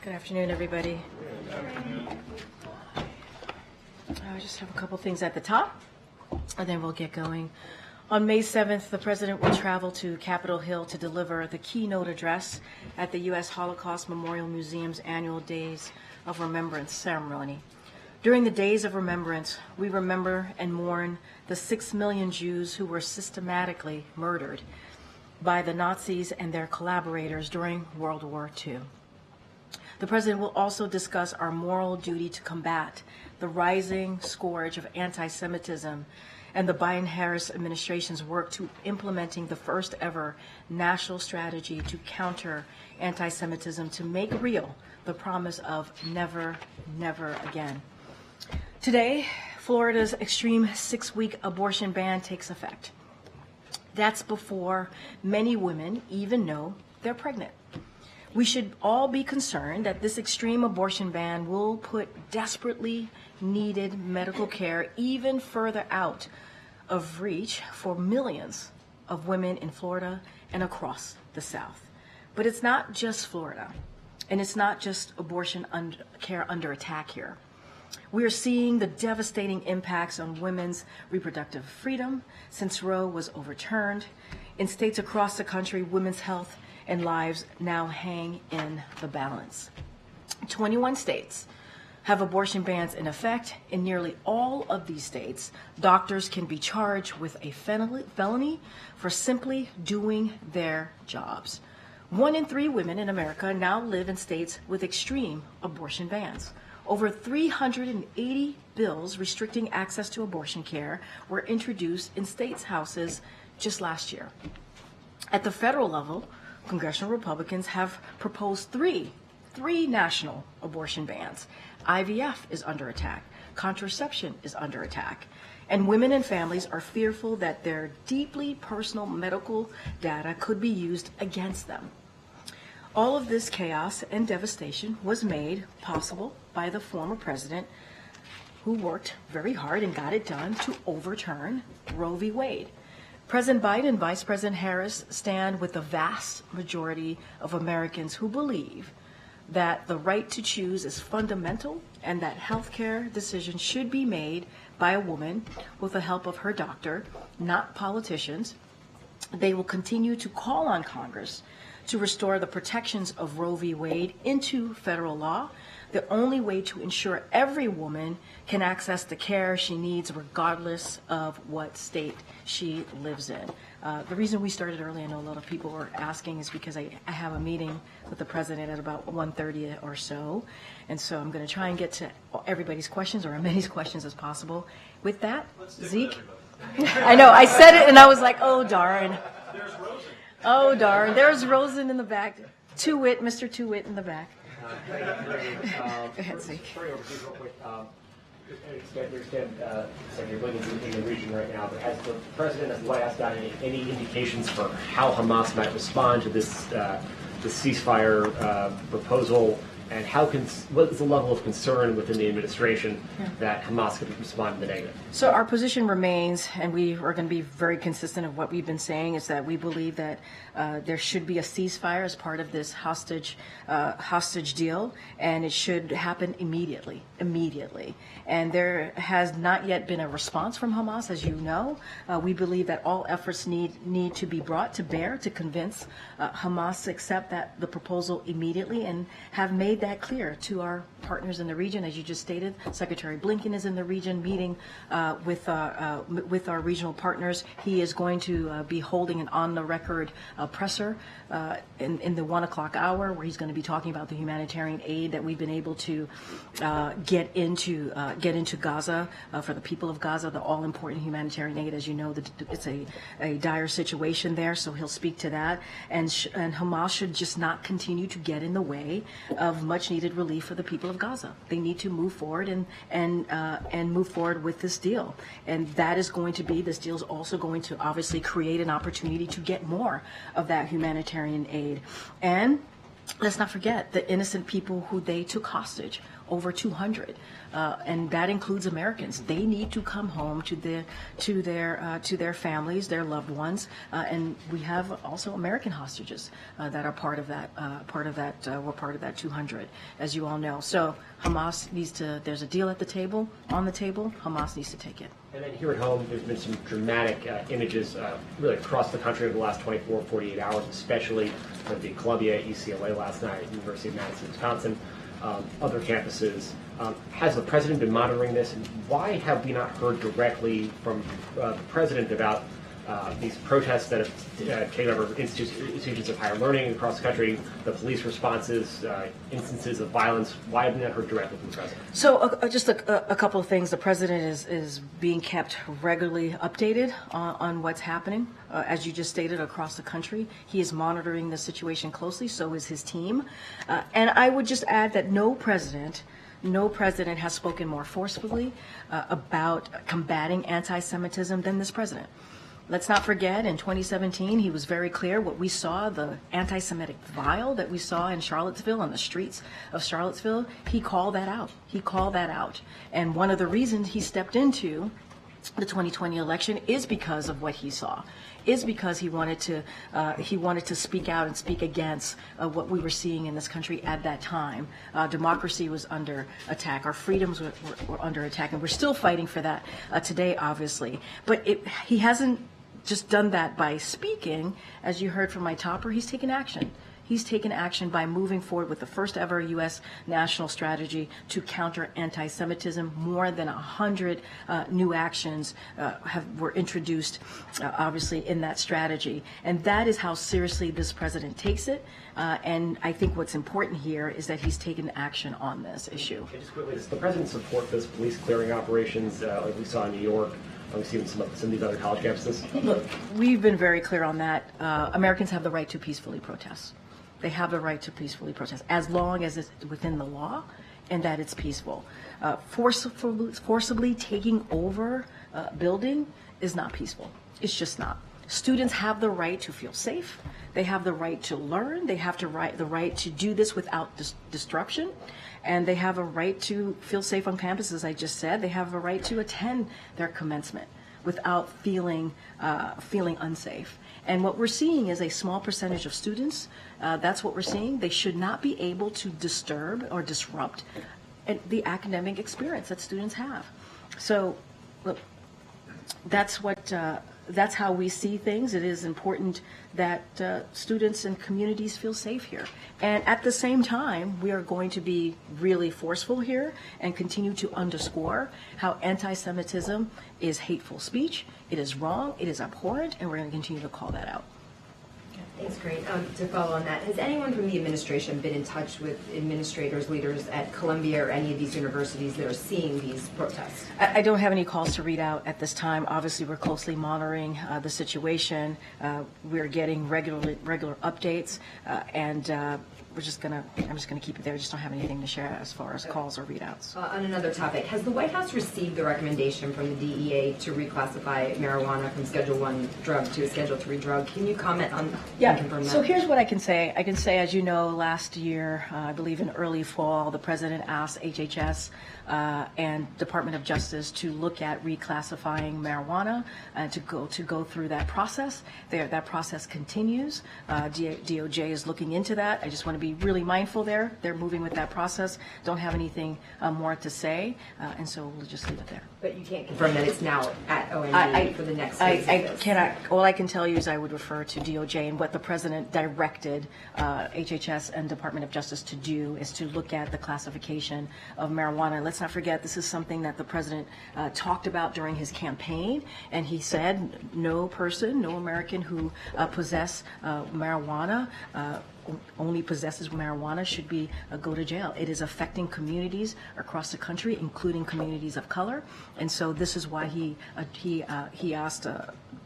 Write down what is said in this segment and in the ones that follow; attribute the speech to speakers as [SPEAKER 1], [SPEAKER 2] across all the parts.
[SPEAKER 1] Good afternoon, everybody. I just have a couple things at the top, and then we'll get going. On May 7th, the President will travel to Capitol Hill to deliver the keynote address at the U.S. Holocaust Memorial Museum's annual Days of Remembrance ceremony. During the Days of Remembrance, we remember and mourn the 6 million Jews who were systematically murdered by the Nazis and their collaborators during World War II. The President will also discuss our moral duty to combat the rising scourge of anti-Semitism and the Biden-Harris administration's work to implementing the first ever national strategy to counter anti-Semitism to make real the promise of never, never again. Today, Florida's extreme 6-week abortion ban takes effect. That's before many women even know they're pregnant. We should all be concerned that this extreme abortion ban will put desperately needed medical care even further out of reach for millions of women in Florida and across the South. But it's not just Florida, and it's not just abortion care under attack here. We are seeing the devastating impacts on women's reproductive freedom since Roe was overturned. In states across the country, women's health and lives now hang in the balance. 21 states have abortion bans in effect. In nearly all of these states, doctors can be charged with a felony for simply doing their jobs. 1 in 3 women in America now live in states with extreme abortion bans. Over 380 bills restricting access to abortion care were introduced in states' houses just last year. At the federal level, congressional Republicans have proposed three national abortion bans. IVF is under attack. Contraception is under attack. And women and families are fearful that their deeply personal medical data could be used against them. All of this chaos and devastation was made possible by the former president, who worked very hard and got it done to overturn Roe v. Wade. President Biden and Vice President Harris stand with the vast majority of Americans who believe that the right to choose is fundamental and that health care decisions should be made by a woman with the help of her doctor, not politicians. They will continue to call on Congress to restore the protections of Roe v. Wade into federal law, the only way to ensure every woman can access the care she needs regardless of what state she lives in. The reason we started early, I know a lot of people were asking, is because I have a meeting with the president at about 1:30 or so, and so I'm going to try and get to everybody's questions, or as many questions as possible. With that, Zeke? I know, I said it and I was like, oh darn.
[SPEAKER 2] There's Rosen.
[SPEAKER 1] Oh darn, there's Rosen in the back. Two-Wit, Mr. Two-Wit in the back. Go ahead, Zeke.
[SPEAKER 3] Turning overseas real quick. I understand Secretary Blinken's in the region right now, but has the president, has the White House gotten any indications for how Hamas might respond to this ceasefire proposal, and what is the level of concern within the administration that Hamas could respond in the negative?
[SPEAKER 1] So our position remains, and we are going to be very consistent of what we've been saying, is that we believe that there should be a ceasefire as part of this hostage deal, and it should happen immediately. And there has not yet been a response from Hamas, as you know. We believe that all efforts need to be brought to bear to convince Hamas to accept the proposal immediately, and have made that clear to our partners in the region. As you just stated, Secretary Blinken is in the region meeting with our regional partners. He is going to be holding an on-the-record presser in the 1 o'clock hour, where he's going to be talking about the humanitarian aid that we've been able to get into Gaza for the people of Gaza, the all-important humanitarian aid. As you know, it's a dire situation there, so he'll speak to that. And Hamas should just not continue to get in the way of much-needed relief for the people of Gaza. They need to move forward and move forward with this deal. And this deal is also going to obviously create an opportunity to get more of that humanitarian aid. And let's not forget the innocent people who they took hostage over 200, and that includes Americans. They need to come home to their families, their loved ones, and we have also American hostages that are part of that. We're part of that 200, as you all know. So Hamas needs to. There's a deal at the table, on the table. Hamas needs to take it.
[SPEAKER 3] And then here at home, there's been some dramatic images really across the country over the last 24, 48 hours, especially at the Columbia, UCLA last night, University of Madison, Wisconsin, other campuses. Has the president been monitoring this? And why have we not heard directly from the president about these protests that have taken over institutions of higher learning across the country, the police responses, instances of violence? Why have we not heard directly from the president?
[SPEAKER 1] So just a couple of things. The president is being kept regularly updated on what's happening. As you just stated, across the country. He is monitoring the situation closely, so is his team. And I would just add that no president has spoken more forcefully about combating anti-Semitism than this president. Let's not forget, in 2017, he was very clear what we saw, the anti-Semitic vile that we saw in Charlottesville, on the streets of Charlottesville. He called that out. He called that out. And one of the reasons he stepped into the 2020 election is because of what he saw, is because he wanted to speak out and speak against what we were seeing in this country at that time. Democracy was under attack. Our freedoms were under attack, and we're still fighting for that today, obviously. But he hasn't just done that by speaking. As you heard from my topper, he's taken action. He's taken action by moving forward with the first ever U.S. national strategy to counter anti-Semitism. More than 100 new actions were introduced, obviously, in that strategy. And that is how seriously this president takes it. And I think what's important here is that he's taken action on this issue.
[SPEAKER 3] Okay, just quickly, does the president support those police clearing operations like we saw in New York? We've seen some of these other college campuses.
[SPEAKER 1] Look, we've been very clear on that. Americans have the right to peacefully protest. They have the right to peacefully protest, as long as it's within the law and that it's peaceful. Forcibly taking over a building is not peaceful. It's just not. Students have the right to feel safe. They have the right to learn. They have the right to do this without disruption. And they have a right to feel safe on campus, as I just said. They have a right to attend their commencement without feeling unsafe. And what we're seeing is a small percentage of students. That's what we're seeing. They should not be able to disturb or disrupt the academic experience that students have. So, look, that's how we see things. It is important that students and communities feel safe here. And at the same time, we are going to be really forceful here and continue to underscore how anti-Semitism is hateful speech. It is wrong, it is abhorrent, and we're going to continue to call that out.
[SPEAKER 2] Thanks, Karine. To follow on that, has anyone from the administration been in touch with administrators, leaders at Columbia or any of these universities that are seeing these protests?
[SPEAKER 1] I don't have any calls to read out at this time. Obviously, we're closely monitoring the situation. We're getting regular updates, and I'm just gonna keep it there. I just don't have anything to share as far as calls or readouts.
[SPEAKER 2] On another topic, has the White House received the recommendation from the DEA to reclassify marijuana from Schedule I drug to a Schedule III drug? Can you comment on and confirm that?
[SPEAKER 1] So here's what I can say. I can say, as you know, last year, I believe in early fall, the president asked HHS and Department of Justice to look at reclassifying marijuana and to go through that process. That process continues. DOJ is looking into that. I just want to be really mindful there. They're moving with that process. Don't have anything more to say, and so we'll just leave it there.
[SPEAKER 2] But you can't confirm that it's now at OND for the next phase
[SPEAKER 1] I cannot. All I can tell you is I would refer to DOJ, and what the president directed HHS and Department of Justice to do is to look at the classification of marijuana. Let's not forget, this is something that the president talked about during his campaign, and he said no person, no American who possesses marijuana only possesses marijuana should be go to jail. It is affecting communities across the country, including communities of color, and so this is why he asked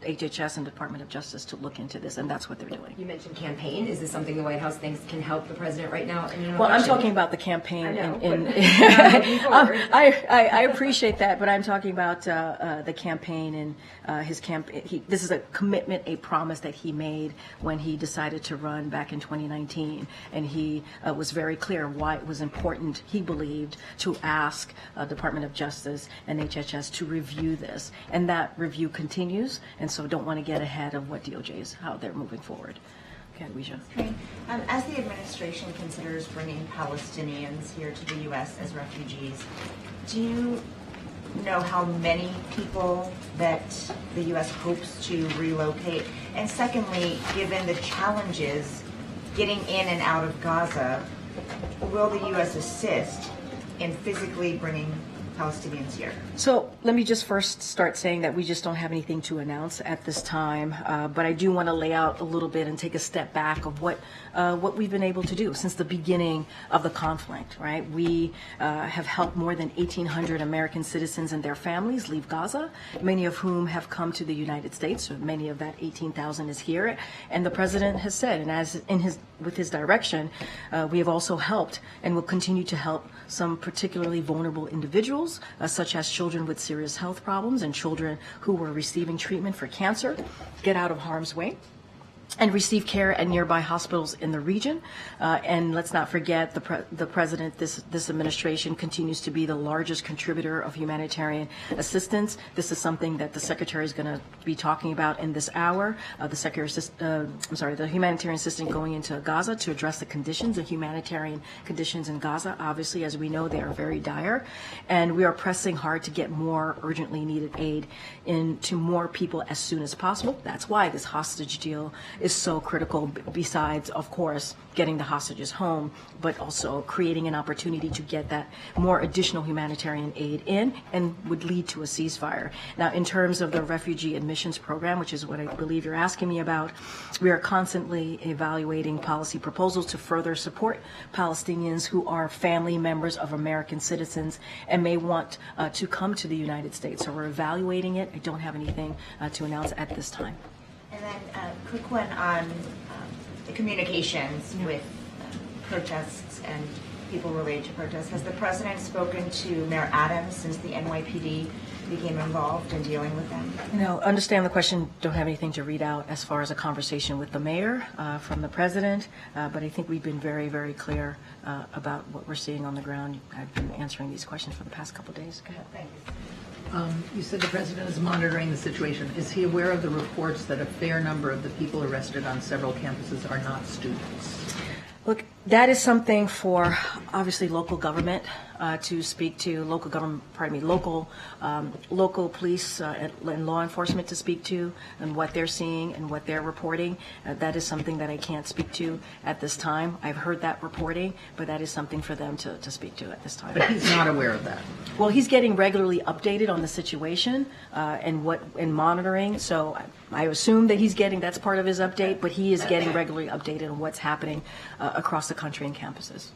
[SPEAKER 1] HHS and Department of Justice to look into this, and that's what they're doing.
[SPEAKER 2] You mentioned campaign. Is this something the White House thinks can help the president right now?
[SPEAKER 1] Well, I'm talking about the campaign.
[SPEAKER 2] I know,
[SPEAKER 1] I appreciate that, but I'm talking about the campaign and his campaign. This is a commitment, a promise that he made when he decided to run back in 2019. COVID-19, and he was very clear why it was important, he believed, to ask Department of Justice and HHS to review this. And that review continues, and so don't want to get ahead of what DOJ is, how they're moving forward. Okay, Ouija.
[SPEAKER 4] As the administration considers bringing Palestinians here to the U.S. as refugees, do you know how many people that the U.S. hopes to relocate? And secondly, given the challenges getting in and out of Gaza, will the U.S. assist in physically bringing Palestinians here?
[SPEAKER 1] So let me just first start saying that we just don't have anything to announce at this time, but I do want to lay out a little bit and take a step back of what we've been able to do since the beginning of the conflict, right? We have helped more than 1,800 American citizens and their families leave Gaza, many of whom have come to the United States, so many of that 18,000 is here, and the President has said, and with his direction, we have also helped and will continue to help some particularly vulnerable individuals, such as children with serious health problems and children who were receiving treatment for cancer, get out of harm's way and receive care at nearby hospitals in the region. And let's not forget the President, this administration continues to be the largest contributor of humanitarian assistance. This is something that the Secretary is going to be talking about in this hour. The humanitarian assistance going into Gaza to address the conditions, the humanitarian conditions in Gaza. Obviously, as we know, they are very dire. And we are pressing hard to get more urgently needed aid into more people as soon as possible. That's why this hostage deal is so critical, besides, of course, getting the hostages home, but also creating an opportunity to get that more additional humanitarian aid in and would lead to a ceasefire. Now, in terms of the refugee admissions program, which is what I believe you're asking me about, we are constantly evaluating policy proposals to further support Palestinians who are family members of American citizens and may want to come to the United States. So we're evaluating it. I don't have anything to announce at this time.
[SPEAKER 4] And then a quick one on the communications with protests and people related to protests. Has the President spoken to Mayor Adams since the NYPD became involved in dealing with them?
[SPEAKER 1] No, understand the question. Don't have anything to read out as far as a conversation with the mayor from the President, but I think we've been very, very clear about what we're seeing on the ground. I've been answering these questions for the past couple of days. Go ahead.
[SPEAKER 4] Thank you.
[SPEAKER 5] You said the President is monitoring the situation. Is he aware of the reports that a fair number of the people arrested on several campuses are not students?
[SPEAKER 1] Look, that is something for obviously local government to speak to, local police and law enforcement to speak to, and what they're seeing and what they're reporting. That is something that I can't speak to at this time. I've heard that reporting, but that is something for them to speak to at this time.
[SPEAKER 5] But he's not aware of that.
[SPEAKER 1] Well, he's getting regularly updated on the situation and monitoring. So I assume that that's part of his update, but he is getting regularly updated on what's happening across the country and campuses.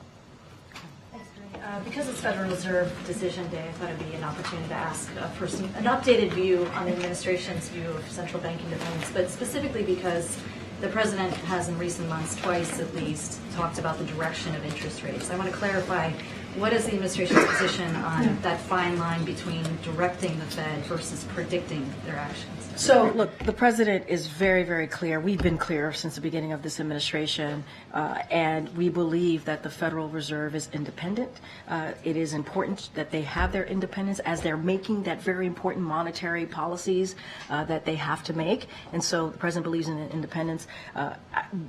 [SPEAKER 6] Because it's Federal Reserve Decision Day, I thought it'd be an opportunity to ask for an updated view on the administration's view of central bank independence, but specifically because the President has in recent months, twice at least, talked about the direction of interest rates. I want to clarify, what is the administration's position on that fine line between directing the Fed versus predicting their actions?
[SPEAKER 1] So, look, the President is very, very clear. We've been clear since the beginning of this administration, and we believe that the Federal Reserve is independent. It is important that they have their independence as they're making that very important monetary policies that they have to make. And so the President believes in independence.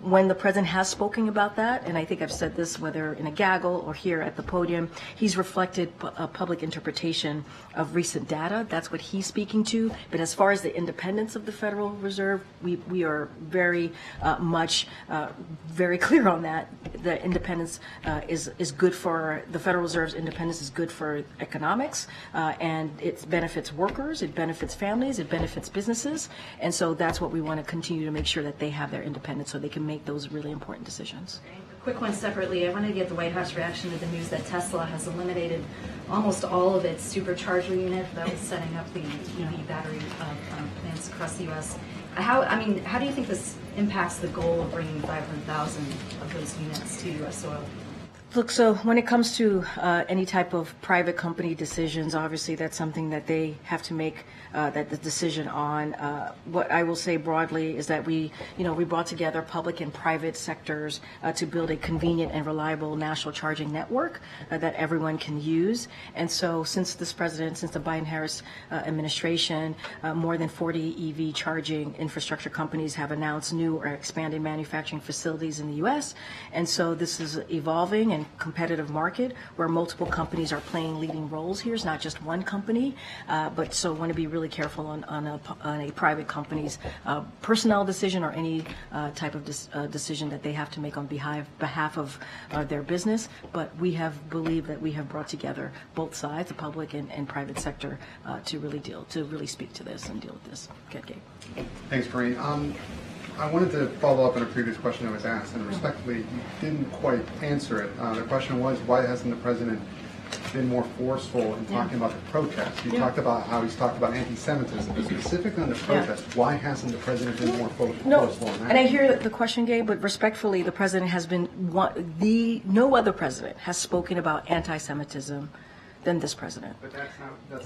[SPEAKER 1] When the President has spoken about that, and I think I've said this whether in a gaggle or here at the podium, he's reflected a public interpretation of recent data. That's what he's speaking to. But as far as the independence of the Federal Reserve, we are very much very clear on that. The independence is good for the Federal Reserve's independence is good for economics, and it benefits workers, it benefits families, it benefits businesses, and so that's what we want to continue to make sure that they have their independence so they can make those really important decisions.
[SPEAKER 6] A quick one separately. I wanted to get the White House reaction to the news that Tesla has eliminated almost all of its supercharger units that was setting up the EV battery plants across the U.S. How do you think this impacts the goal of bringing 500,000 of those units to U.S. soil?
[SPEAKER 1] Look, so when it comes to any type of private company decisions, obviously that's something that they have to make that the decision on. What I will say broadly is that we brought together public and private sectors to build a convenient and reliable national charging network that everyone can use. And so since the Biden-Harris administration, more than 40 EV charging infrastructure companies have announced new or expanded manufacturing facilities in the U.S. And so this is evolving and competitive market where multiple companies are playing leading roles here. It's not just one company, but so want to be really careful on a private company's personnel decision or any type of decision that they have to make on behalf of their business. But we have believed that we have brought together both sides, the public and private sector, to really speak to this and deal with this. Okay, Gabe.
[SPEAKER 7] Thanks, Karine. I wanted to follow up on a previous question that was asked, and respectfully, you didn't quite answer it. The question was, why hasn't the president been more forceful in talking about the protests? You talked about how he's talked about anti-Semitism, but specifically on the protests, why hasn't the president been more forceful on that?
[SPEAKER 1] And I hear the question, Gabe, but respectfully, the president has been no other president has spoken about anti-Semitism than this president.
[SPEAKER 7] But that's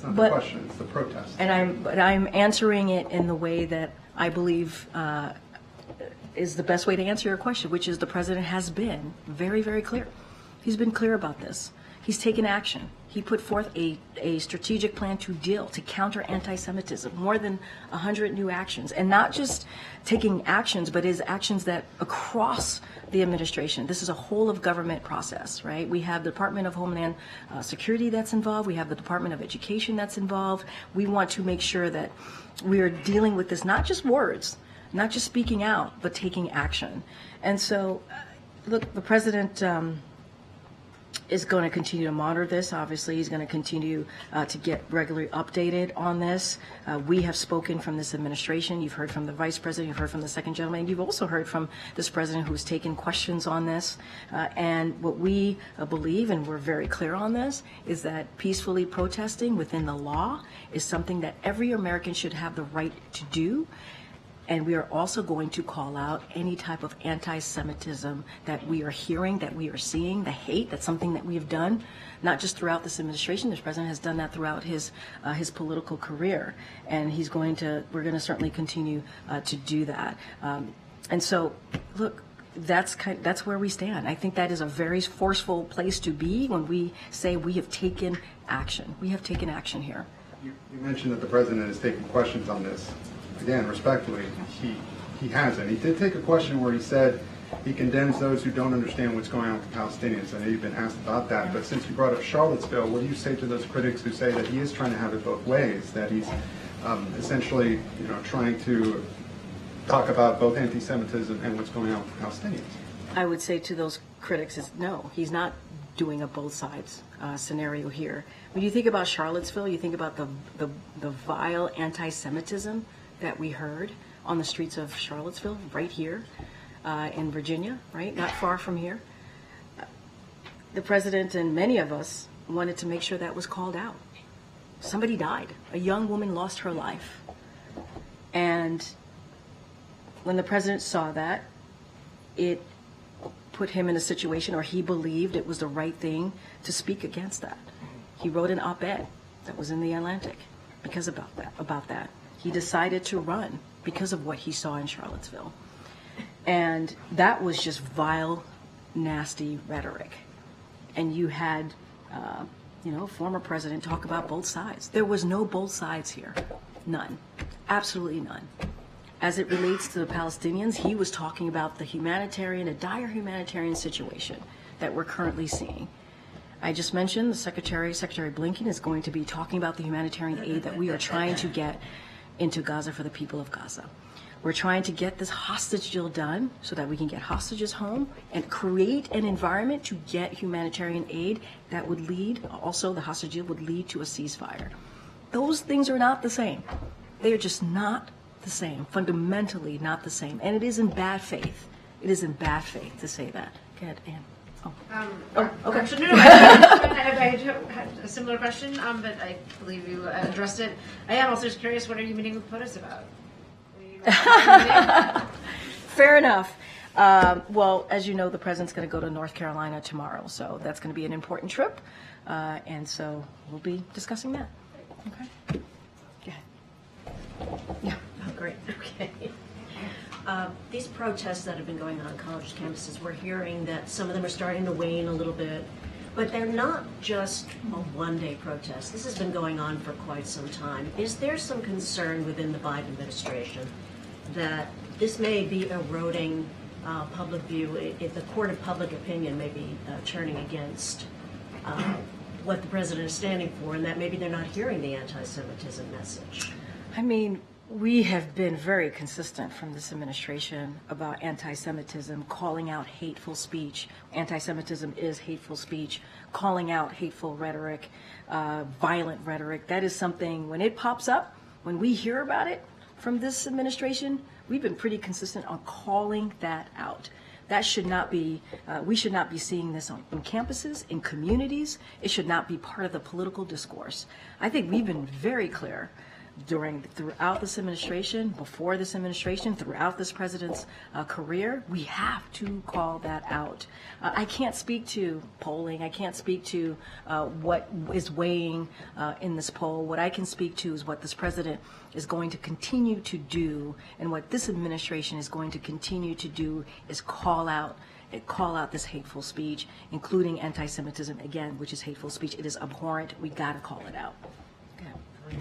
[SPEAKER 7] not the question. It's the protest.
[SPEAKER 1] And I'm answering it in the way that I believe is the best way to answer your question, which is the president has been very, very clear. He's been clear about this. He's taken action. He put forth a strategic plan to counter anti-Semitism, more than 100 new actions, and not just taking actions, but his actions that across the administration. This is a whole of government process, right? We have the Department of Homeland Security that's involved. We have the Department of Education that's involved. We want to make sure that we are dealing with this, not just words, not just speaking out, but taking action. And so, look, the president is going to continue to monitor this. Obviously, he's going to continue to get regularly updated on this. We have spoken from this administration. You've heard from the vice president. You've heard from the second gentleman. You've also heard from this president who's taken questions on this. And what we believe, and we're very clear on this, is that peacefully protesting within the law is something that every American should have the right to do. And we are also going to call out any type of anti-Semitism that we are hearing, that we are seeing, the hate. That's something that we have done, not just throughout this administration. This president has done that throughout his political career, and we're going to certainly continue to do that. And so, look, that's where we stand. I think that is a very forceful place to be when we say we have taken action. We have taken action here.
[SPEAKER 7] You mentioned that the president is taking questions on this. Again, respectfully, he hasn't. He did take a question where he said he condemns those who don't understand what's going on with the Palestinians. I know you've been asked about that, but since you brought up Charlottesville, what do you say to those critics who say that he is trying to have it both ways, that he's essentially trying to talk about both anti-Semitism and what's going on with the Palestinians?
[SPEAKER 1] I would say to those critics is no, he's not doing a both sides scenario here. When you think about Charlottesville, you think about the vile anti-Semitism that we heard on the streets of Charlottesville, right here in Virginia, right, not far from here. The president and many of us wanted to make sure that was called out. Somebody died. A young woman lost her life. And when the president saw that, it put him in a situation, or he believed it was the right thing to speak against that. He wrote an op-ed that was in the Atlantic because about that. He decided to run because of what he saw in Charlottesville. And that was just vile, nasty rhetoric. And you had, former president talk about both sides. There was no both sides here. None. Absolutely none. As it relates to the Palestinians, he was talking about a dire humanitarian situation that we're currently seeing. I just mentioned the Secretary Blinken is going to be talking about the humanitarian aid that we are trying to get into Gaza for the people of Gaza. We're trying to get this hostage deal done so that we can get hostages home and create an environment to get humanitarian aid that would lead, also the hostage deal would lead to a ceasefire. Those things are not the same. They are just not the same, fundamentally not the same. And it is in bad faith. It is in bad faith to say that. Go ahead, Ann.
[SPEAKER 8] Okay. Actually, no, I had a similar question, but I believe you addressed it. I am also just curious, what are you meeting with POTUS about?
[SPEAKER 1] Fair enough. Well, as you know, the president's going to go to North Carolina tomorrow, so that's going to be an important trip, and so we'll be discussing that. Okay. Go ahead. Yeah.
[SPEAKER 9] Oh, great. Okay. These protests that have been going on college campuses, we're hearing that some of them are starting to wane a little bit, but they're not just a one-day protest. This has been going on for quite some time. Is there some concern within the Biden administration that this may be eroding public view, if the court of public opinion may be turning against what the president is standing for, and that maybe they're not hearing the anti-Semitism message?
[SPEAKER 1] I mean, we have been very consistent from this administration about anti-Semitism, calling out hateful speech. Anti-Semitism is hateful speech, calling out hateful rhetoric, violent rhetoric. That is something, when it pops up, when we hear about it from this administration, we've been pretty consistent on calling that out. That should not be, we should not be seeing this on campuses, in communities. It should not be part of the political discourse. I think we've been very clear throughout this administration, before this administration, throughout this president's career. We have to call that out. I can't speak to polling. I can't speak to what is weighing in this poll. What I can speak to is what this president is going to continue to do, and what this administration is going to continue to do is call out this hateful speech, including anti-Semitism, again, which is hateful speech. It is abhorrent. We got to call it out.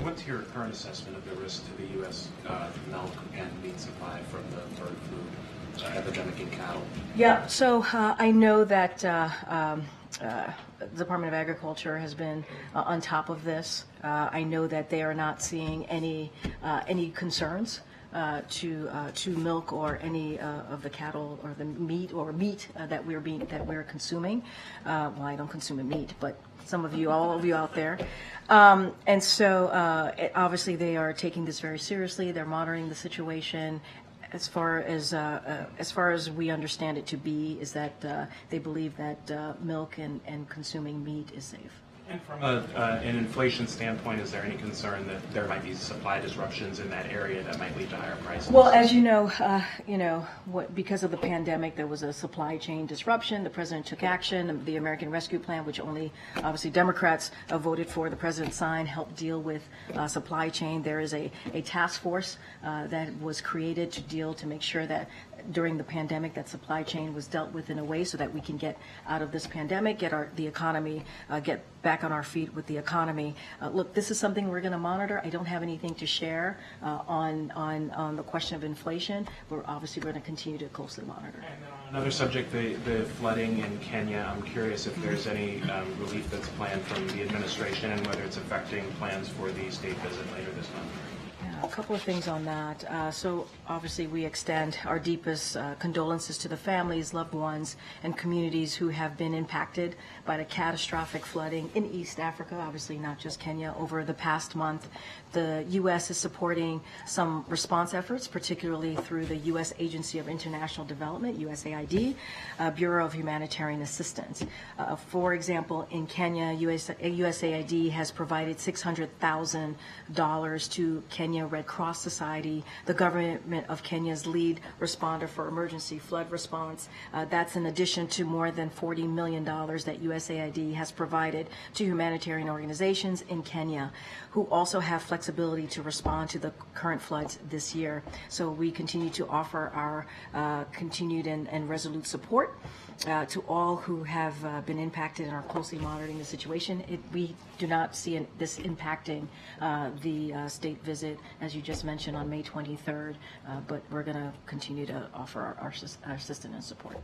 [SPEAKER 10] What's your current assessment of the risk to the U.S. Milk and meat supply from the bird flu epidemic in cattle?
[SPEAKER 1] Yeah, so I know that the Department of Agriculture has been on top of this. I know that they are not seeing any concerns to milk or any of the cattle or the meat that we're consuming. Well, I don't consume meat, but some of you, all of you out there. And so obviously they are taking this very seriously. They're monitoring the situation. As far as we understand it to be, is that they believe that milk and consuming meat is safe.
[SPEAKER 10] And from an inflation standpoint, is there any concern that there might be supply disruptions in that area that might lead to higher prices?
[SPEAKER 1] Well, as you know, because of the pandemic, there was a supply chain disruption. The president took action. The American Rescue Plan, which only obviously Democrats voted for, the president signed, helped deal with supply chain. There is a task force that was created to make sure that during the pandemic that supply chain was dealt with in a way so that we can get out of this pandemic, get the economy, get back on our feet with the economy. Look, this is something we're going to monitor. I don't have anything to share on the question of inflation. We're obviously going to continue to closely monitor.
[SPEAKER 10] And on another subject, the flooding in Kenya, I'm curious if there's any relief that's planned from the administration and whether it's affecting plans for the state visit later this month.
[SPEAKER 1] A couple of things on that. So obviously we extend our deepest condolences to the families, loved ones, and communities who have been impacted by the catastrophic flooding in East Africa, obviously not just Kenya, over the past month. The U.S. is supporting some response efforts, particularly through the U.S. Agency of International Development, USAID, Bureau of Humanitarian Assistance. For example, in Kenya, USAID has provided $600,000 to Kenya Red Cross Society, the government of Kenya's lead responder for emergency flood response. That's in addition to more than $40 million that USAID has provided to humanitarian organizations in Kenya, who also have flexibility to respond to the current floods this year. So we continue to offer our continued and resolute support to all who have been impacted and are closely monitoring the situation. We do not see this impacting the state visit, as you just mentioned, on May 23rd, but we're going to continue to offer our assistance and support.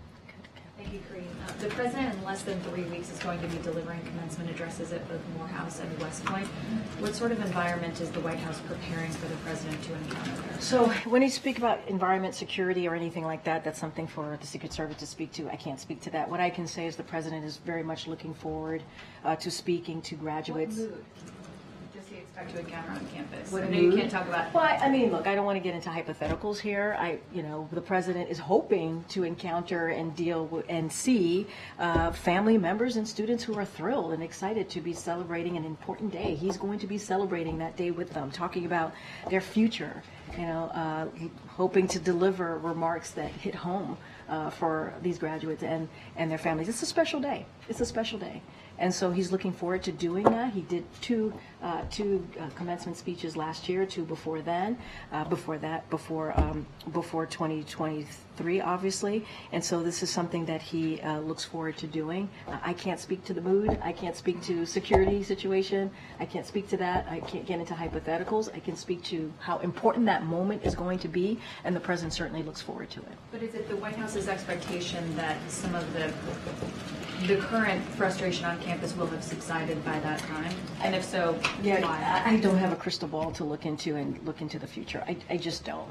[SPEAKER 6] Thank you, Karine. The president, in less than 3 weeks, is going to be delivering commencement addresses at both Morehouse and West Point. What sort of environment is the White House preparing for the president to encounter there?
[SPEAKER 1] So when you speak about environment, security, or anything like that, that's something for the Secret Service to speak to. I can't speak to that. What I can say is the president is very much looking forward to speaking to graduates.
[SPEAKER 8] What mood does he expect to encounter on campus?
[SPEAKER 1] What
[SPEAKER 8] I know
[SPEAKER 1] mood?
[SPEAKER 8] you can't talk about.
[SPEAKER 1] Well, I mean, look, I don't want to get into hypotheticals here. The president is hoping to encounter and deal with and see family members and students who are thrilled and excited to be celebrating an important day. He's going to be celebrating that day with them, talking about their future, hoping to deliver remarks that hit home for these graduates and their families. It's a special day. It's a special day. And so he's looking forward to doing that. He did two commencement speeches last year, two before then, before 2023, obviously. And so this is something that he looks forward to doing. I can't speak to the mood. I can't speak to security situation. I can't speak to that. I can't get into hypotheticals. I can speak to how important that moment is going to be, and the president certainly looks forward to it.
[SPEAKER 11] But is it the White House's expectation that some of the current frustration on campus will have subsided by that time? And if so, why?
[SPEAKER 1] I don't have a crystal ball to look into the future. I just don't.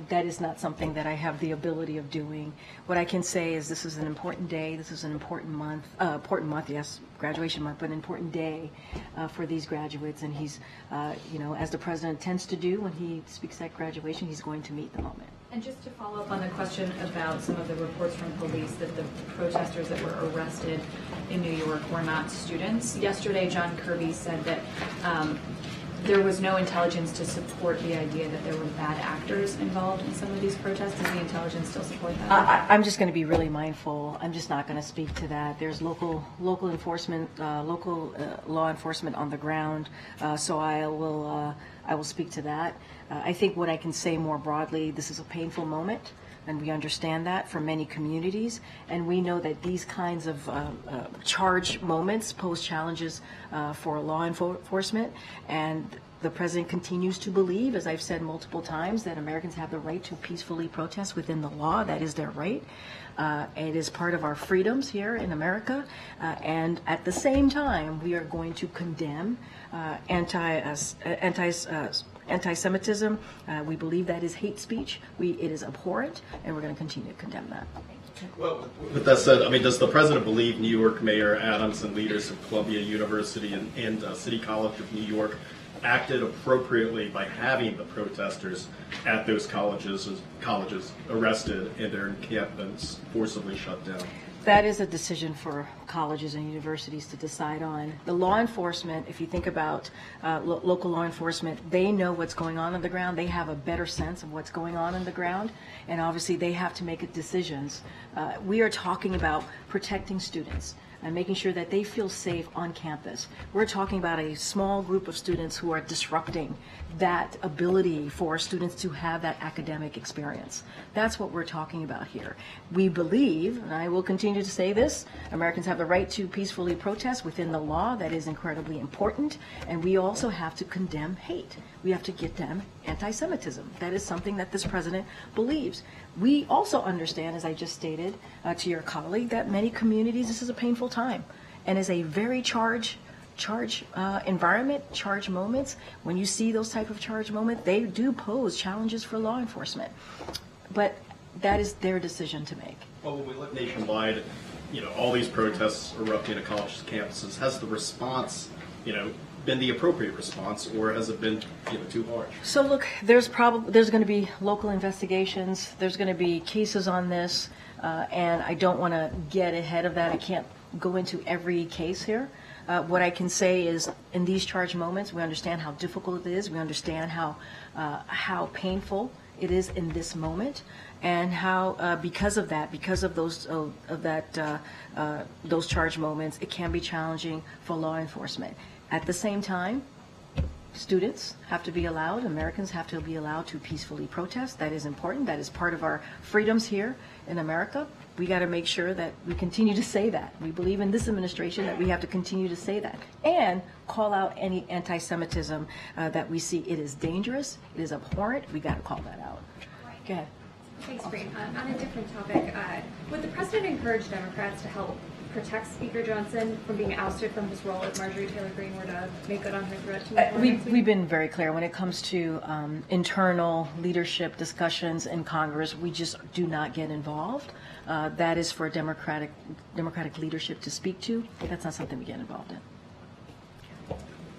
[SPEAKER 1] That is not something that I have the ability of doing. What I can say is this is an important day. This is an important month, yes, graduation month, but an important day for these graduates. And he's, as the president tends to do when he speaks at graduation, he's going to meet the moment.
[SPEAKER 11] And just to follow up on the question about some of the reports from police that the protesters that were arrested in New York were not students. Yesterday, John Kirby said that there was no intelligence to support the idea that there were bad actors involved in some of these protests. Does the intelligence still support that?
[SPEAKER 1] I'm just going to be really mindful. I'm just not going to speak to that. There's local enforcement, local law enforcement on the ground, so I will speak to that. I think what I can say more broadly, this is a painful moment, and we understand that for many communities, and we know that these kinds of charged moments pose challenges for law enforcement, and the president continues to believe, as I've said multiple times, that Americans have the right to peacefully protest within the law. That is their right. It is part of our freedoms here in America, and at the same time, we are going to condemn anti-Semitism. We believe that is hate speech. It is abhorrent, and we're going to continue to condemn that.
[SPEAKER 12] Well, with that said, does the president believe New York Mayor Adams and leaders of Columbia University and City College of New York acted appropriately by having the protesters at those colleges arrested and their encampments forcibly shut down?
[SPEAKER 1] That is a decision for colleges and universities to decide on. The law enforcement, if you think about local law enforcement, they know what's going on the ground. They have a better sense of what's going on the ground, and obviously they have to make decisions. We are talking about protecting students and making sure that they feel safe on campus. We're talking about a small group of students who are disrupting that ability for students to have that academic experience. That's what we're talking about here. We believe, and I will continue to say this, Americans have the right to peacefully protest within the law. That is incredibly important. And we also have to condemn hate. We have to condemn anti-Semitism. That is something that this president believes. We also understand, as I just stated to your colleague, that many communities, this is a painful time and is a very charged environment, charged moments. When you see those type of charged moments, they do pose challenges for law enforcement. But that is their decision to make.
[SPEAKER 12] Well, when we look nationwide, all these protests erupting at college campuses, has the response, been the appropriate response, or has it been, too harsh?
[SPEAKER 1] So look, there's going to be local investigations. There's going to be cases on this, and I don't want to get ahead of that. I can't go into every case here. What I can say is, in these charged moments, we understand how difficult it is. We understand how painful it is in this moment, and how because of those charged moments, it can be challenging for law enforcement. At the same time, students have to be allowed, Americans have to be allowed to peacefully protest. That is important. That is part of our freedoms here in America. We got to make sure that we continue to say that. We believe in this administration that we have to continue to say that and call out any anti-Semitism that we see. It is dangerous. It is abhorrent. We got to call that out. Go ahead.
[SPEAKER 13] Thanks, Karine. On a different topic, would the president encourage Democrats to help protect Speaker Johnson from being ousted from his role if Marjorie Taylor Greene were to make good on her threat to move forward?
[SPEAKER 1] We've been very clear when it comes to internal leadership discussions in Congress. We just do not get involved. That is for Democratic leadership to speak to. That's not something we get involved in.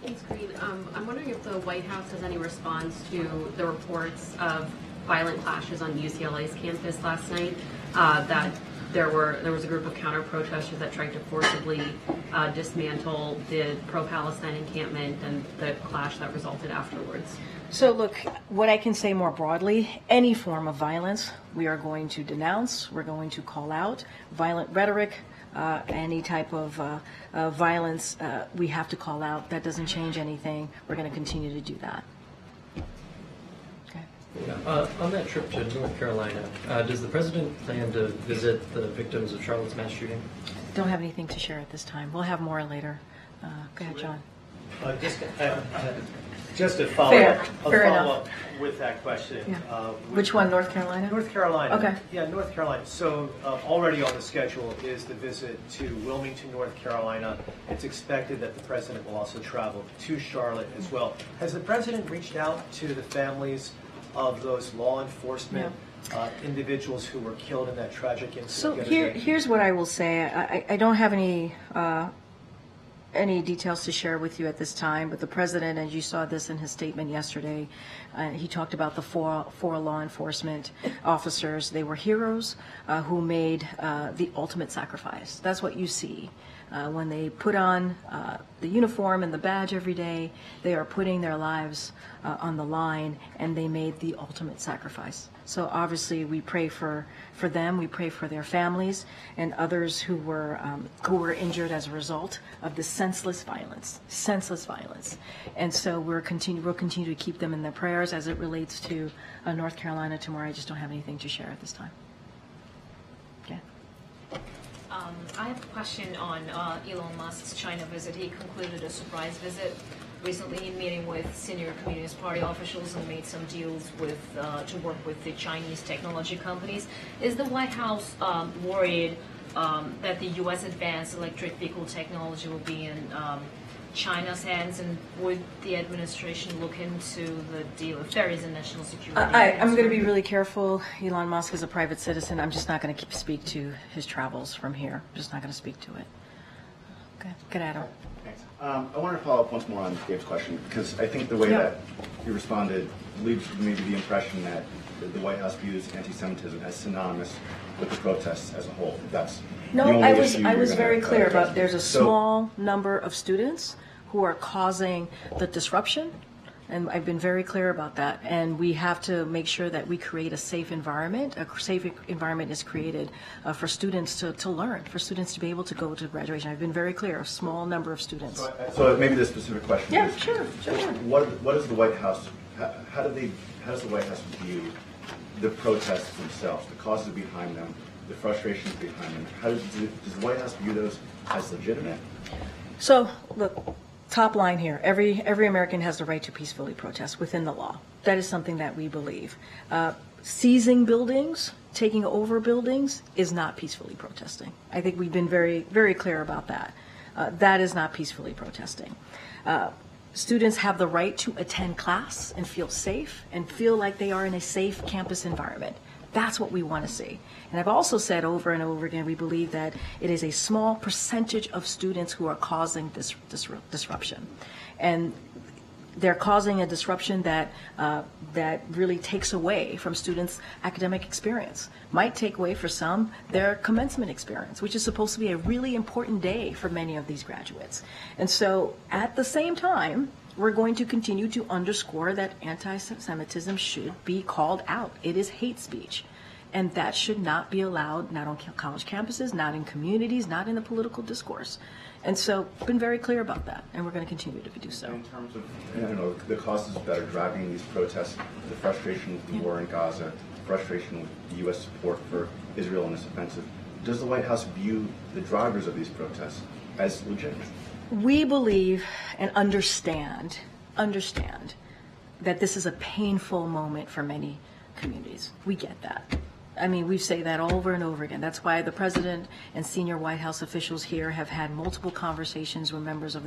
[SPEAKER 14] Thanks, Karine. I'm wondering if the White House has any response to the reports of violent clashes on UCLA's campus last night that there was a group of counter-protesters that tried to forcibly dismantle the pro-Palestine encampment and the clash that resulted afterwards.
[SPEAKER 1] So look, what I can say more broadly, any form of violence we are going to denounce, we're going to call out. Violent rhetoric, any type of violence, we have to call out. That doesn't change anything. We're going to continue to do that. Okay.
[SPEAKER 15] Yeah. On that trip to North Carolina, does the president plan to visit the victims of Charlotte's mass shooting?
[SPEAKER 1] Don't have anything to share at this time. We'll have more later. Go ahead, John.
[SPEAKER 16] Just to follow
[SPEAKER 1] Fair.
[SPEAKER 16] up,
[SPEAKER 1] Fair
[SPEAKER 16] up with that question.
[SPEAKER 1] Yeah. Which one, North Carolina?
[SPEAKER 16] North Carolina.
[SPEAKER 1] Okay.
[SPEAKER 16] Yeah, North Carolina. So already on the schedule is the visit to Wilmington, North Carolina. It's expected that the president will also travel to Charlotte as well. Has the president reached out to the families of those law enforcement individuals who were killed in that tragic incident?
[SPEAKER 1] So here's what I will say. I don't have any details to share with you at this time, but the president, as you saw this in his statement yesterday, he talked about the four law enforcement officers. They were heroes who made the ultimate sacrifice. That's what you see. When they put on the uniform and the badge every day, they are putting their lives on the line, and they made the ultimate sacrifice. So obviously we pray for them, we pray for their families and others who were injured as a result of this senseless violence. And so we'll continue to keep them in their prayers as it relates to North Carolina tomorrow. I just don't have anything to share at this time. Okay.
[SPEAKER 17] I have a question on Elon Musk's China visit. He concluded a surprise visit recently in meeting with senior Communist Party officials and made some deals with to work with the Chinese technology companies. Is the White House worried that the U.S. advanced electric vehicle technology will be in China's hands, and would the administration look into the deal if there is a national security?
[SPEAKER 1] I'm going to be really careful. Elon Musk is a private citizen. I'm just not going to speak to his travels from here. I'm just not going to speak to it. Okay, good, Adam.
[SPEAKER 18] Thanks. I wanted to follow up once more on Dave's question, because I think the way that you responded leaves maybe the impression that the White House views anti-Semitism as synonymous with the protests as a whole. That's
[SPEAKER 1] No,
[SPEAKER 18] the only
[SPEAKER 1] I
[SPEAKER 18] issue
[SPEAKER 1] was
[SPEAKER 18] you're
[SPEAKER 1] very
[SPEAKER 18] gonna
[SPEAKER 1] clear
[SPEAKER 18] address.
[SPEAKER 1] about there's a small number of students who are causing the disruption, and I've been very clear about that. And we have to make sure that we create a safe environment. A safe environment is created for students to learn, for students to be able to go to graduation. I've been very clear, a small number of students.
[SPEAKER 18] So maybe the specific question
[SPEAKER 1] Yeah,
[SPEAKER 18] is,
[SPEAKER 1] sure.
[SPEAKER 18] what is the White House, how does the White House view the protests themselves, the causes behind them, the frustrations behind them? How does the White House view those as legitimate?
[SPEAKER 1] So, look, top line here, every American has the right to peacefully protest within the law. That is something that we believe. Seizing buildings, taking over buildings is not peacefully protesting. I think we've been very, very clear about that. That is not peacefully protesting. Students have the right to attend class and feel safe and feel like they are in a safe campus environment. That's what we want to see. And I've also said over and over again, we believe that it is a small percentage of students who are causing this disruption. And they're causing a disruption that really takes away from students' academic experience. Might take away for some their commencement experience, which is supposed to be a really important day for many of these graduates. And so at the same time, we're going to continue to underscore that anti-Semitism should be called out. It is hate speech. And that should not be allowed, not on college campuses, not in communities, not in the political discourse. And so I've been very clear about that, and we're going to continue to do so.
[SPEAKER 18] In terms of the causes that are driving these protests, the frustration with the war in Gaza, frustration with the U.S. support for Israel in this offensive, does the White House view the drivers of these protests as legitimate?
[SPEAKER 1] We believe and understand that this is a painful moment for many communities. We get that. I mean, we say that over and over again. That's why the president and senior White House officials here have had multiple conversations with members of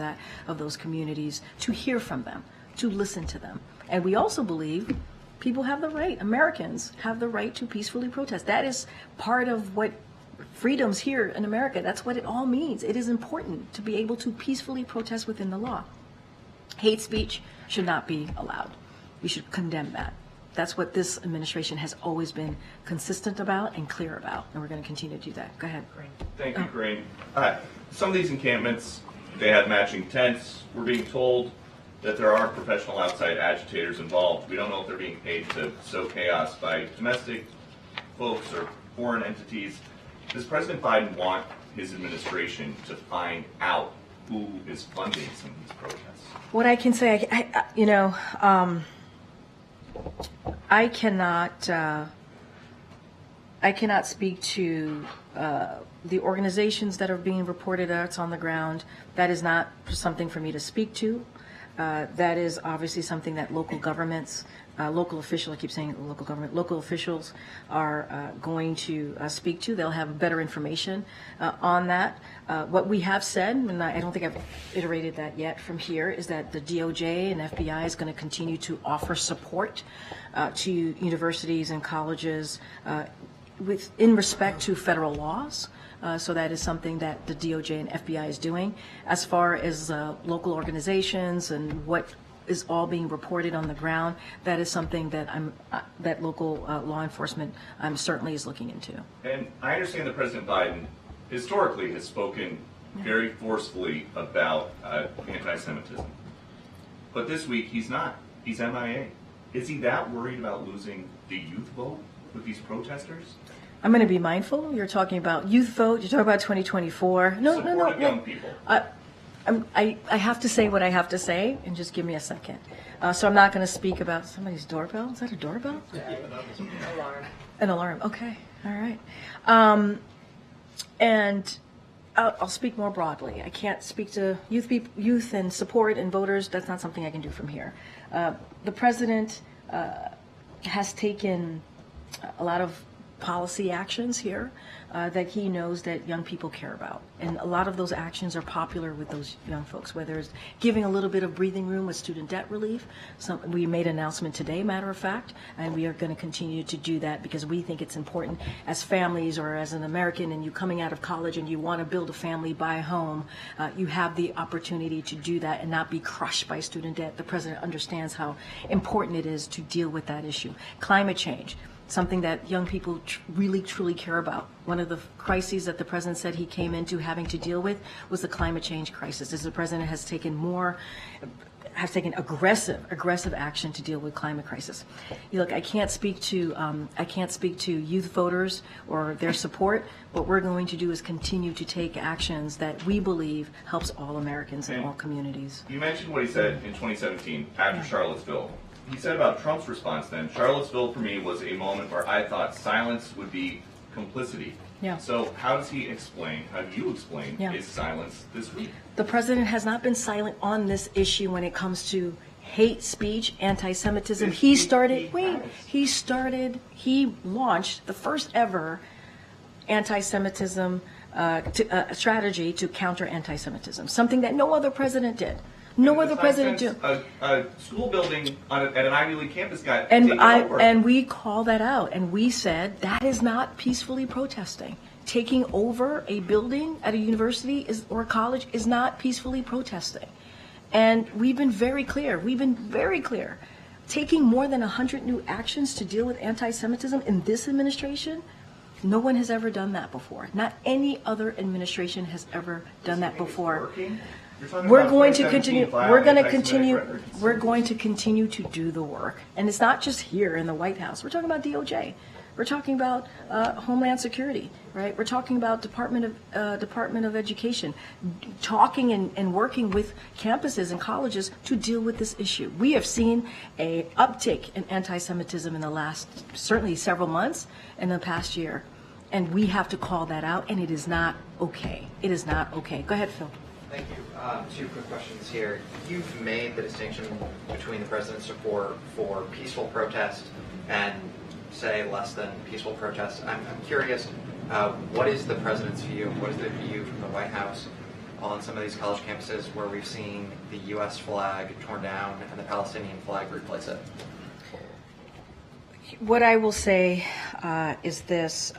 [SPEAKER 1] those communities to hear from them, to listen to them. And we also believe people have the right, Americans have the right to peacefully protest. That is part of what freedoms here in America, that's what it all means. It is important to be able to peacefully protest within the law. Hate speech should not be allowed. We should condemn that. That's what this administration has always been consistent about and clear about, and we're going to continue to do that. Go ahead.
[SPEAKER 19] Thank you, Karine. Some of these encampments, they had matching tents. We're being told that there are professional outside agitators involved. We don't know if they're being paid to sow chaos by domestic folks or foreign entities. Does President Biden want his administration to find out who is funding some of these protests?
[SPEAKER 1] What I can say, I cannot speak to the organizations that are being reported that's on the ground. That is not something for me to speak to. That is obviously something that local governments, local officials, I keep saying local government, local officials are going to speak to. They'll have better information on that. What we have said, and I don't think I've iterated that yet from here, is that the DOJ and FBI is going to continue to offer support to universities and colleges in respect to federal laws. So that is something that the DOJ and FBI is doing. As far as local organizations and what is all being reported on the ground, that is something that that local law enforcement certainly is looking into.
[SPEAKER 19] And I understand that President Biden historically has spoken very forcefully about anti-Semitism. But this week he's not. He's MIA. Is he that worried about losing the youth vote with these protesters?
[SPEAKER 1] I'm going to be mindful. You're talking about youth vote. You're talking about 2024. No.
[SPEAKER 19] Young people.
[SPEAKER 1] I have to say what I have to say, and just give me a second. So I'm not going to speak about somebody's doorbell. Is that a doorbell?
[SPEAKER 2] Alarm.
[SPEAKER 1] An alarm. Okay. All right. And I'll speak more broadly. I can't speak to youth and support and voters. That's not something I can do from here. The president has taken a lot of policy actions here that he knows that young people care about. And a lot of those actions are popular with those young folks, whether it's giving a little bit of breathing room with student debt relief. We made an announcement today, matter of fact, and we are going to continue to do that because we think it's important as families or as an American and you coming out of college and you want to build a family, buy a home, you have the opportunity to do that and not be crushed by student debt. The president understands how important it is to deal with that issue. Climate change. Something that young people really, truly care about. One of the crises that the president said he came into having to deal with was the climate change crisis. As the president has taken aggressive action to deal with climate crisis. Look, I can't speak to youth voters or their support. What we're going to do is continue to take actions that we believe helps all Americans and all communities.
[SPEAKER 19] You mentioned what he said in 2017 after Charlottesville. He said about Trump's response then, Charlottesville for me was a moment where I thought silence would be complicity.
[SPEAKER 1] Yeah.
[SPEAKER 19] So how do you explain his silence this week?
[SPEAKER 1] The president has not been silent on this issue when it comes to hate speech, anti-Semitism. He launched the first ever anti-Semitism strategy to counter anti-Semitism, something that no other president did. No other president did.
[SPEAKER 19] A school building at an Ivy League campus got taken over.
[SPEAKER 1] And we call that out, and we said that is not peacefully protesting. Taking over a building at a university or a college is not peacefully protesting. And we've been very clear. Taking more than 100 new actions to deal with anti-Semitism in this administration, no one has ever done that before. Not any other administration has ever done that before. We're going to continue. We're going to continue to do the work, and it's not just here in the White House. We're talking about DOJ. We're talking about Homeland Security, right? We're talking about Department of Education, talking and working with campuses and colleges to deal with this issue. We have seen a uptick in anti-Semitism in the last certainly several months in the past year, and we have to call that out. And it is not okay. It is not okay. Go ahead, Phil.
[SPEAKER 20] Thank you. Two quick questions here. You've made the distinction between the president's support for peaceful protest and, say, less than peaceful protest. I'm curious, what is the president's view, what is the view from the White House on some of these college campuses where we've seen the U.S. flag torn down and the Palestinian flag replace it?
[SPEAKER 1] What I will say is this.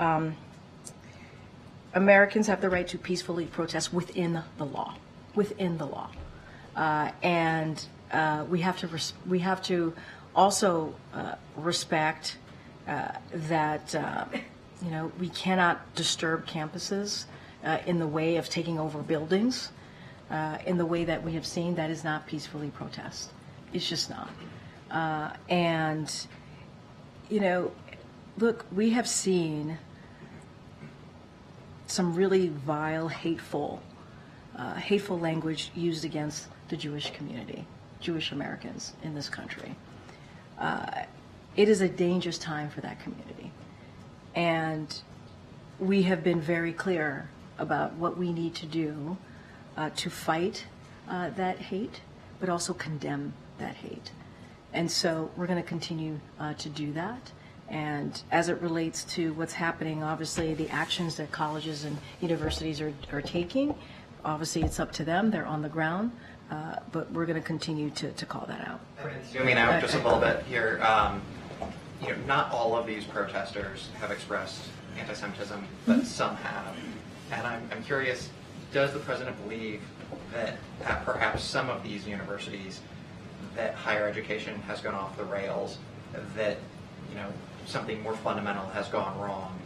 [SPEAKER 1] Americans have the right to peacefully protest within the law. And we have to also respect that we cannot disturb campuses in the way of taking over buildings, in the way that we have seen. That is not peacefully protest. It's just not. Look, we have seen some really vile, hateful language used against the Jewish community, Jewish Americans in this country. It is a dangerous time for that community. And we have been very clear about what we need to do to fight that hate, but also condemn that hate. And so we're going to continue to do that. And as it relates to what's happening, obviously the actions that colleges and universities are taking, obviously it's up to them. They're on the ground. But we're going to continue to call that out.
[SPEAKER 20] Zooming out just a little bit here, not all of these protesters have expressed anti-Semitism, but some have. And I'm curious, does the president believe that at perhaps some of these universities that higher education has gone off the rails, that something more fundamental has gone wrong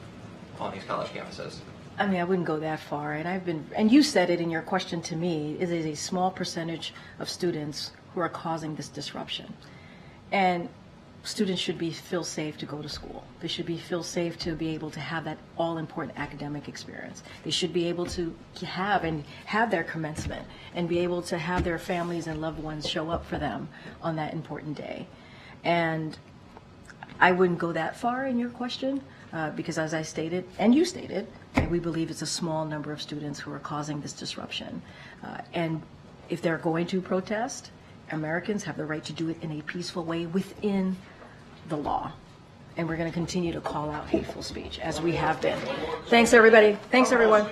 [SPEAKER 20] on these college campuses?
[SPEAKER 1] I mean, I wouldn't go that far. And you said it in your question to me, it is a small percentage of students who are causing this disruption. And students should feel safe to go to school. They should feel safe to be able to have that all-important academic experience. They should be able to have their commencement and be able to have their families and loved ones show up for them on that important day. And I wouldn't go that far in your question because, as I stated, and you stated, we believe it's a small number of students who are causing this disruption. And if they're going to protest, Americans have the right to do it in a peaceful way within the law. And we're going to continue to call out hateful speech, as we have been. Thanks, everybody. Thanks, everyone.